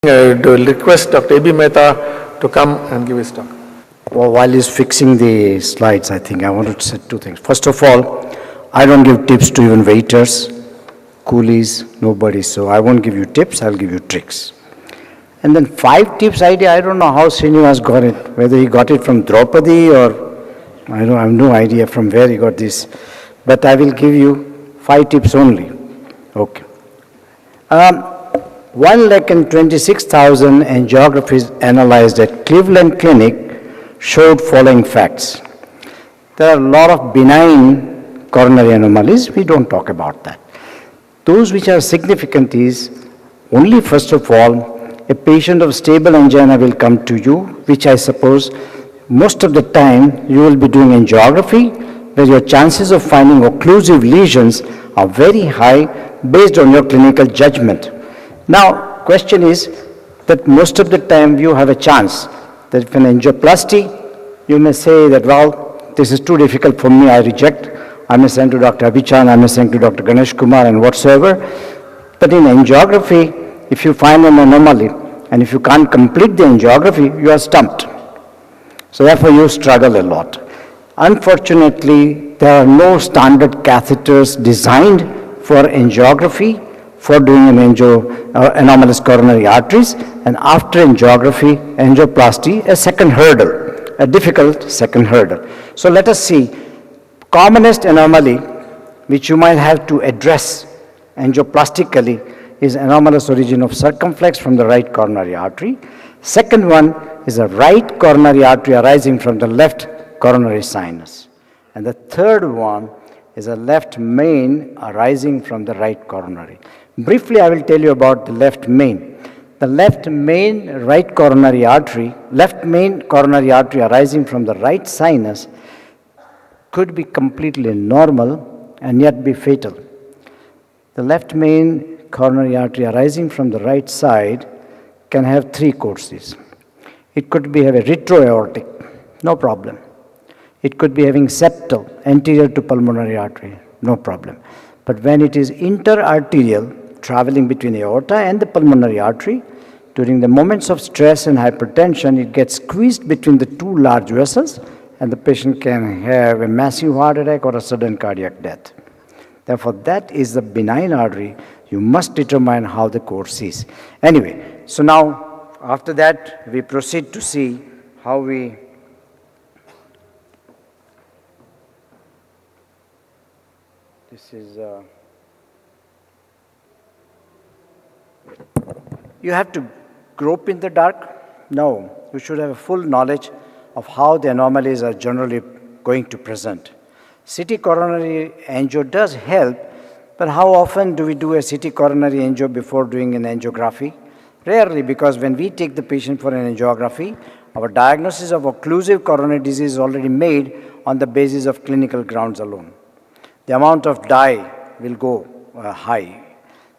I will request Dr. A.B. Mehta to come and give his talk. Well, while he's fixing the slides, I think I wanted to say two things. First of all, I don't give tips to even waiters, coolies, nobody. So I won't give you tips, I'll give you tricks. And then 5 tips idea, I don't know how Srinivas got it, whether he got it from Draupadi or I have no idea from where he got this. But I will give you 5 tips only. Okay. 126,000 angiographies analyzed at Cleveland Clinic showed following facts. There are a lot of benign coronary anomalies, we don't talk about that. Those which are significant is only first of all, a patient of stable angina will come to you, which I suppose most of the time you will be doing angiography, where your chances of finding occlusive lesions are very high based on your clinical judgment. Now, question is that most of the time you have a chance that if an angioplasty, you may say that, well, this is too difficult for me, I reject. I may send to Dr. Abhichan, I may send to Dr. Ganesh Kumar and whatsoever. But in angiography, if you find an anomaly and if you can't complete the angiography, you are stumped. So therefore you struggle a lot. Unfortunately, there are no standard catheters designed for angiography, for doing an anomalous coronary arteries, and after angiography, angioplasty, a second hurdle, a difficult second hurdle. So let us see, commonest anomaly which you might have to address angioplastically is anomalous origin of circumflex from the right coronary artery. Second one is a right coronary artery arising from the left coronary sinus. And the third one is a left main arising from the right coronary. Briefly, I will tell you about the left main. The left main coronary artery arising from the right sinus could be completely normal and yet be fatal. The left main coronary artery arising from the right side can have 3 courses. It could be have a retroaortic, no problem. It could be having septal, anterior to pulmonary artery, no problem. But when it is interarterial, traveling between aorta and the pulmonary artery, during the moments of stress and hypertension, it gets squeezed between the 2 large vessels and the patient can have a massive heart attack or a sudden cardiac death. Therefore, that is the benign artery. You must determine how the course is. Anyway, so now after that, we proceed to see how we you have to grope in the dark? No, you should have a full knowledge of how the anomalies are generally going to present. CT coronary angio does help, but how often do we do a CT coronary angio before doing an angiography? Rarely, because when we take the patient for an angiography, our diagnosis of occlusive coronary disease is already made on the basis of clinical grounds alone. The amount of dye will go high.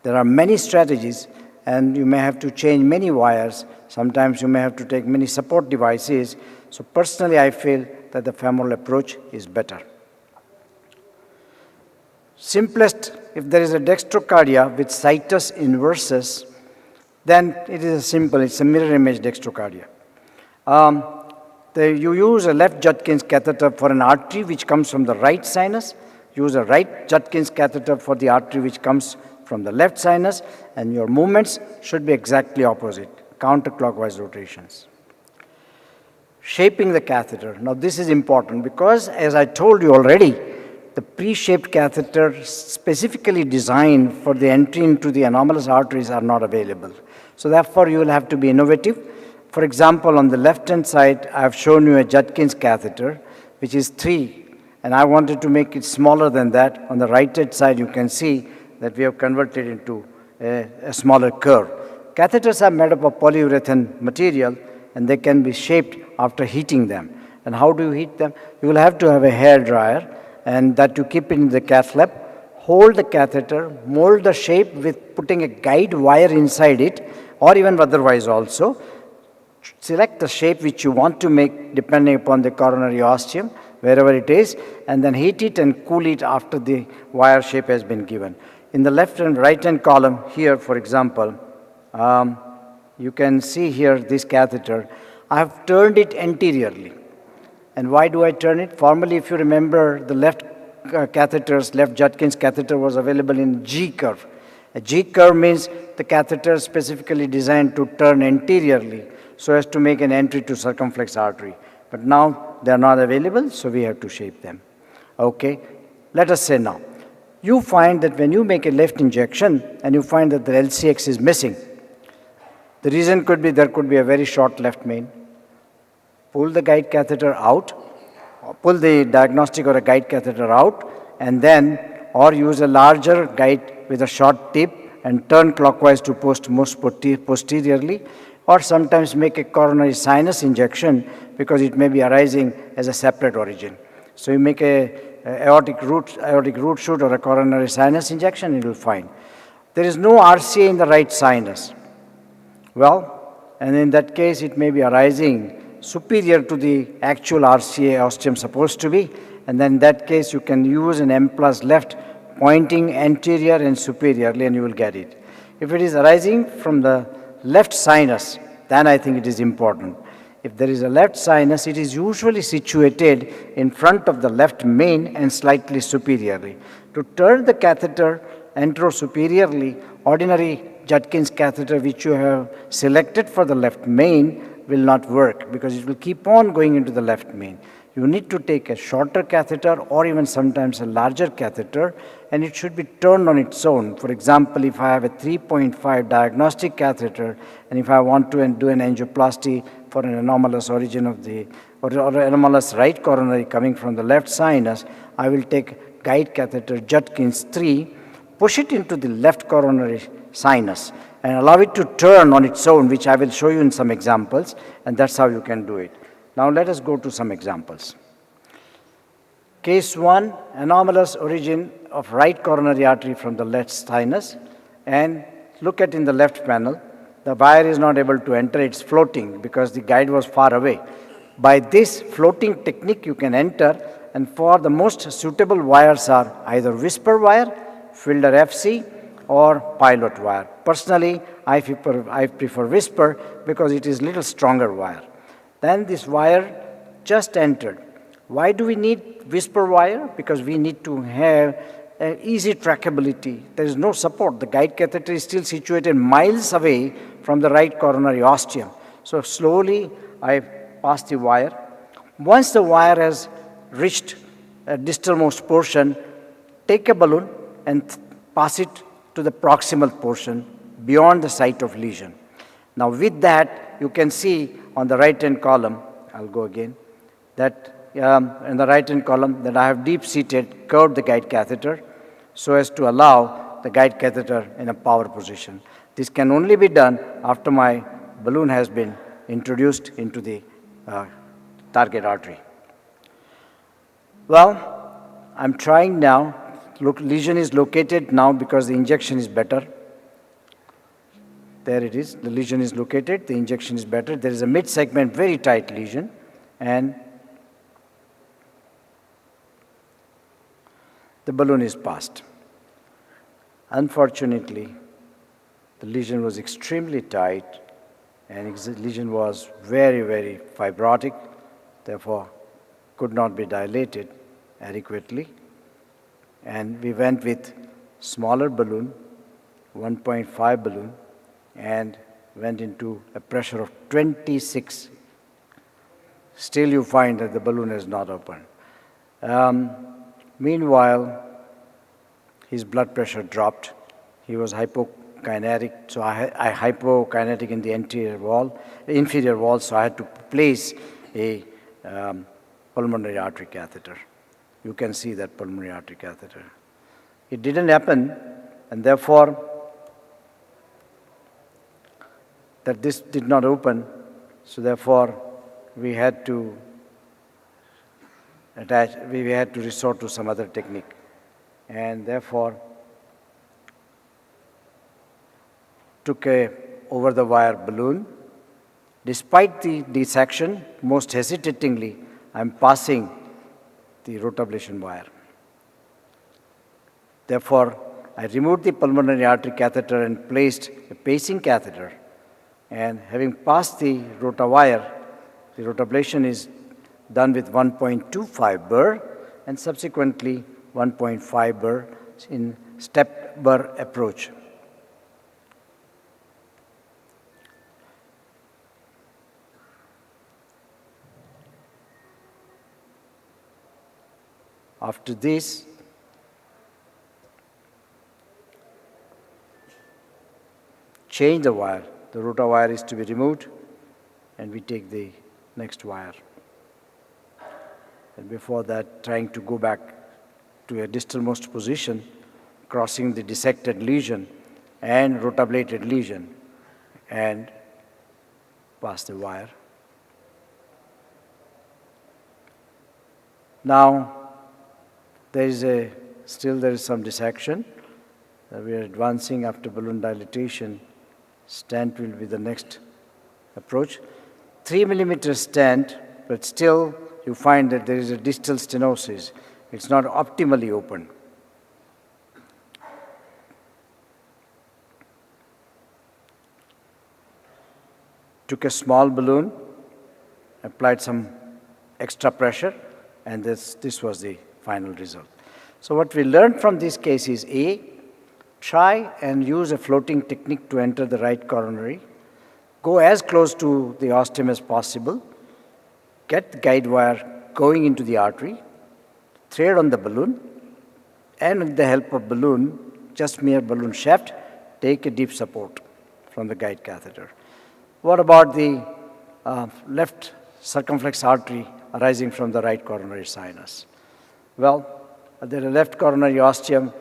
There are many strategies, and you may have to change many wires. Sometimes you may have to take many support devices. So personally, I feel that the femoral approach is better. Simplest, if there is a dextrocardia with situs inversus, then it is simple, it's a mirror image dextrocardia. You use a left Judkins catheter for an artery which comes from the right sinus, use a right Judkins catheter for the artery which comes from the left sinus, and your movements should be exactly opposite, counterclockwise rotations. Shaping the catheter. Now this is important because, as I told you already, the pre-shaped catheter specifically designed for the entry into the anomalous arteries are not available. So therefore you will have to be innovative. For example, on the left-hand side, I have shown you a Judkins catheter, which is 3, and I wanted to make it smaller than that. On the right-hand side, you can see that we have converted into a smaller curve. Catheters are made up of polyurethane material, and they can be shaped after heating them. And how do you heat them? You will have to have a hair dryer, and that you keep in the cath lab, hold the catheter, mold the shape with putting a guide wire inside it, or even otherwise also. Select the shape which you want to make depending upon the coronary ostium, wherever it is, and then heat it and cool it after the wire shape has been given. In the left and right hand column here, for example, you can see here this catheter. I have turned it anteriorly. And why do I turn it? Formerly, if you remember, the left catheters, left Judkins catheter was available in G curve. A G curve means the catheter is specifically designed to turn anteriorly so as to make an entry to circumflex artery. But now they are not available, so we have to shape them. Okay, let us say now, you find that when you make a left injection and you find that the LCX is missing, the reason could be there could be a very short left main. Pull the guide catheter out, or pull the diagnostic or a guide catheter out, and then or use a larger guide with a short tip and turn clockwise to most posteriorly, or sometimes make a coronary sinus injection because it may be arising as a separate origin. So you make a aortic root shoot or a coronary sinus injection, you will find. There is no RCA in the right sinus. Well, and in that case it may be arising superior to the actual RCA ostium supposed to be, and then in that case you can use an M plus left pointing anterior and superiorly and you will get it. If it is arising from the left sinus, then I think it is important. If there is a left sinus, it is usually situated in front of the left main and slightly superiorly. To turn the catheter anterosuperiorly, ordinary Judkins catheter which you have selected for the left main will not work because it will keep on going into the left main. You need to take a shorter catheter or even sometimes a larger catheter, and it should be turned on its own. For example, if I have a 3.5 diagnostic catheter and if I want to do an angioplasty for an anomalous origin of the, or anomalous right coronary coming from the left sinus, I will take guide catheter Judkins 3, push it into the left coronary sinus and allow it to turn on its own, which I will show you in some examples, and that's how you can do it. Now let us go to some examples. Case 1, anomalous origin of right coronary artery from the left sinus, and look at in the left panel, the wire is not able to enter, it's floating because the guide was far away. By this floating technique you can enter, and for the most suitable wires are either whisper wire, Fielder FC, or pilot wire. Personally, I prefer whisper because it is little stronger wire. Then this wire just entered. Why do we need whisper wire? Because we need to have easy trackability. There is no support. The guide catheter is still situated miles away from the right coronary ostium. So slowly I pass the wire. Once the wire has reached a distalmost portion, take a balloon and pass it to the proximal portion beyond the site of lesion. Now with that, you can see on the right-hand column, I'll go again, that in the right-hand column that I have deep-seated curved the guide catheter so as to allow the guide catheter in a power position. This can only be done after my balloon has been introduced into the target artery. Well, I'm trying now. Look, lesion is located now because the injection is better. There it is. The lesion is located. The injection is better. There is a mid-segment, very tight lesion, and the balloon is passed. Unfortunately, the lesion was extremely tight, and the lesion was very, very fibrotic, therefore could not be dilated adequately. And we went with smaller balloon, 1.5 balloon, and went into a pressure of 26. Still you find that the balloon is not open. Meanwhile, his blood pressure dropped. He was hypokinetic, so I hypokinetic in the inferior wall, so I had to place a pulmonary artery catheter. You can see that pulmonary artery catheter. It didn't happen, and therefore, that this did not open, so therefore we had to resort to some other technique. And therefore, took a over-the-wire balloon. Despite the dissection, most hesitatingly, I'm passing the rotablation wire. Therefore, I removed the pulmonary artery catheter and placed a pacing catheter And having passed the rotawire, the rotablation is done with 1.25 burr and subsequently 1.5 burr in step burr approach. After this, change the wire. The rotawire is to be removed, and we take the next wire. And before that, trying to go back to a distalmost position, crossing the dissected lesion and rotablated lesion, and pass the wire. Now, there is some dissection. We are advancing after balloon dilatation. Stent will be the next approach. 3 millimeter stent, but still you find that there is a distal stenosis. It's not optimally open. Took a small balloon, applied some extra pressure, and this was the final result. So what we learned from this case is A, try and use a floating technique to enter the right coronary. Go as close to the ostium as possible. Get the guide wire going into the artery. Thread on the balloon. And with the help of balloon, just mere balloon shaft, take a deep support from the guide catheter. What about the left circumflex artery arising from the right coronary sinus? Well, the left coronary ostium,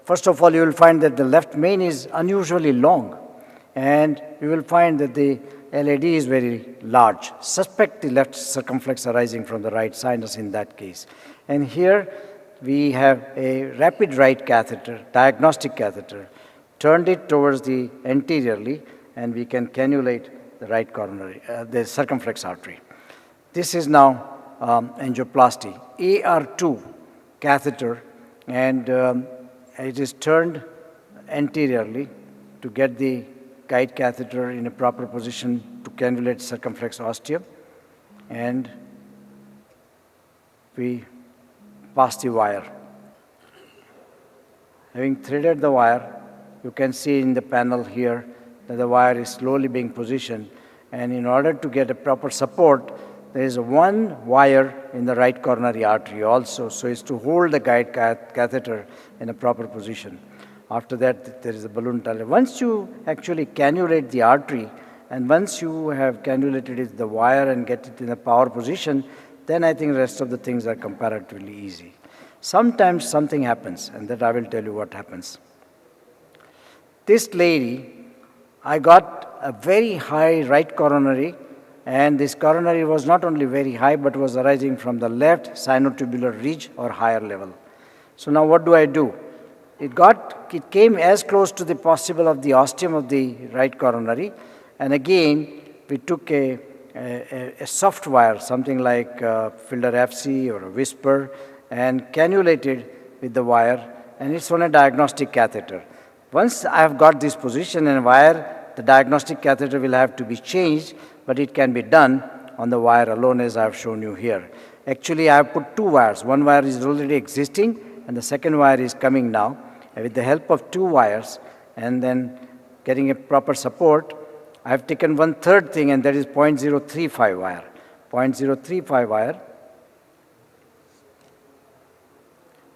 first of all, you will find that the left main is unusually long, and you will find that the LAD is very large. Suspect the left circumflex arising from the right sinus in that case. And here we have a rapid right catheter, diagnostic catheter, turned it towards the anteriorly, and we can cannulate the right coronary, the circumflex artery. This is now angioplasty, AR2 catheter, and it is turned anteriorly to get the guide catheter in a proper position to cannulate circumflex ostium, and we pass the wire. Having threaded the wire, you can see in the panel here that the wire is slowly being positioned, and in order to get a proper support, there is one wire in the right coronary artery also, so it's to hold the guide catheter in a proper position. After that, there is a balloon tunnel. Once you actually cannulate the artery, and once you have cannulated it, the wire, and get it in a power position, then I think the rest of the things are comparatively easy. Sometimes something happens, and that I will tell you what happens. This lady, I got a very high right coronary, and this coronary was not only very high, but was arising from the left sinotubular ridge or higher level. So now what do I do? It came as close to the possible of the ostium of the right coronary, and again we took a soft wire, something like Filter FC or a Whisper, and cannulated with the wire, and it's on a diagnostic catheter. Once I have got this position and wire, the diagnostic catheter will have to be changed, but it can be done on the wire alone, as I have shown you here. Actually, I have put two wires. One wire is already existing, and the second wire is coming now. And with the help of two wires, and then getting a proper support, I have taken one third thing, and that is 0.035 wire. 0.035 wire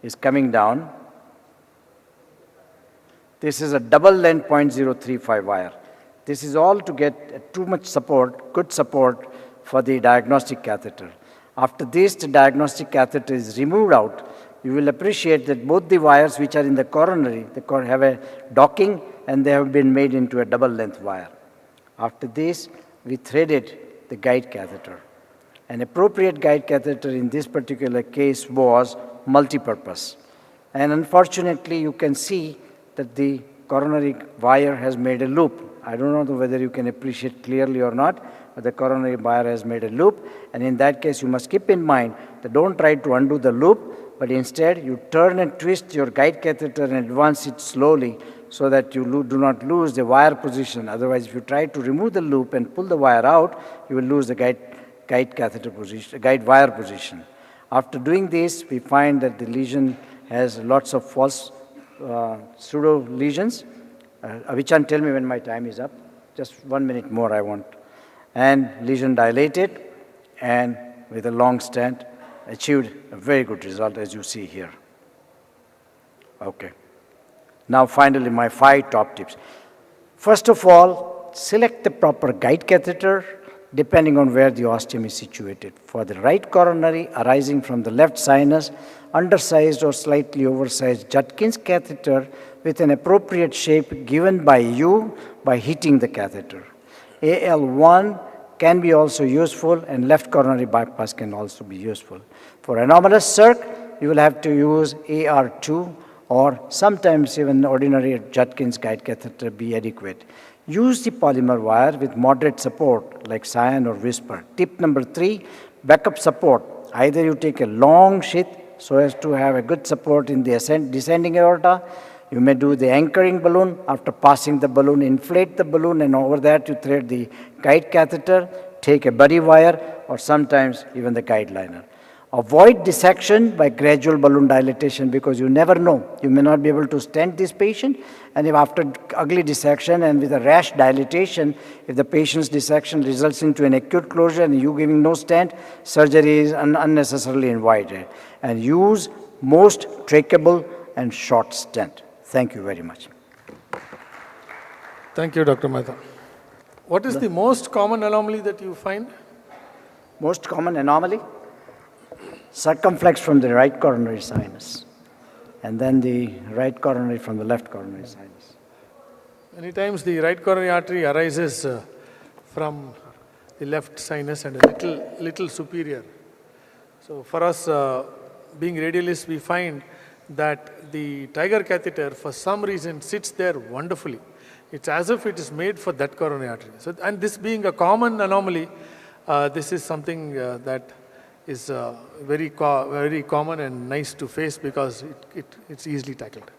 is coming down. This is a double length 0.035 wire. This is all to get too much support, good support for the diagnostic catheter. After this, the diagnostic catheter is removed out. You will appreciate that both the wires which are in the coronary, have a docking, and they have been made into a double length wire. After this, we threaded the guide catheter. An appropriate guide catheter in this particular case was multi-purpose. And unfortunately, you can see that the coronary wire has made a loop. I don't know whether you can appreciate clearly or not, but the coronary wire has made a loop, and in that case you must keep in mind that don't try to undo the loop, but instead you turn and twist your guide catheter and advance it slowly so that you do not lose the wire position. Otherwise, if you try to remove the loop and pull the wire out, you will lose the guide catheter position, guide wire position. After doing this, we find that the lesion has lots of false pseudo lesions. Avichan, tell me when my time is up. Just 1 minute more I want. And lesion dilated, and with a long stent, achieved a very good result as you see here. Okay. Now finally my 5 top tips. First of all, select the proper guide catheter depending on where the ostium is situated. For the right coronary arising from the left sinus, undersized or slightly oversized Judkins catheter with an appropriate shape given by you by heating the catheter. AL1 can be also useful, and left coronary bypass can also be useful. For anomalous circ, you will have to use AR2, or sometimes even ordinary Judkins guide catheter be adequate. Use the polymer wire with moderate support like Cyan or Whisper. Tip number 3, backup support. Either you take a long sheath so as to have a good support in the descending aorta. You may do the anchoring balloon. After passing the balloon, inflate the balloon, and over that you thread the guide catheter, take a buddy wire, or sometimes even the guide liner. Avoid dissection by gradual balloon dilatation, because you never know. You may not be able to stent this patient, and if after ugly dissection and with a rash dilatation, if the patient's dissection results into an acute closure and you giving no stent, surgery is unnecessarily invited. And use most tracheable and short stent. Thank you very much. Thank you, Dr. Mehta. What is the most common anomaly that you find? Most common anomaly? Circumflex from the right coronary sinus, and then the right coronary from the left coronary sinus. Many times the right coronary artery arises from the left sinus and a little superior. So for us, being radialists, we find that the Tiger catheter, for some reason, sits there wonderfully. It's as if it is made for that coronary artery. So, and this being a common anomaly, this is something that is very common and nice to face, because it's easily tackled.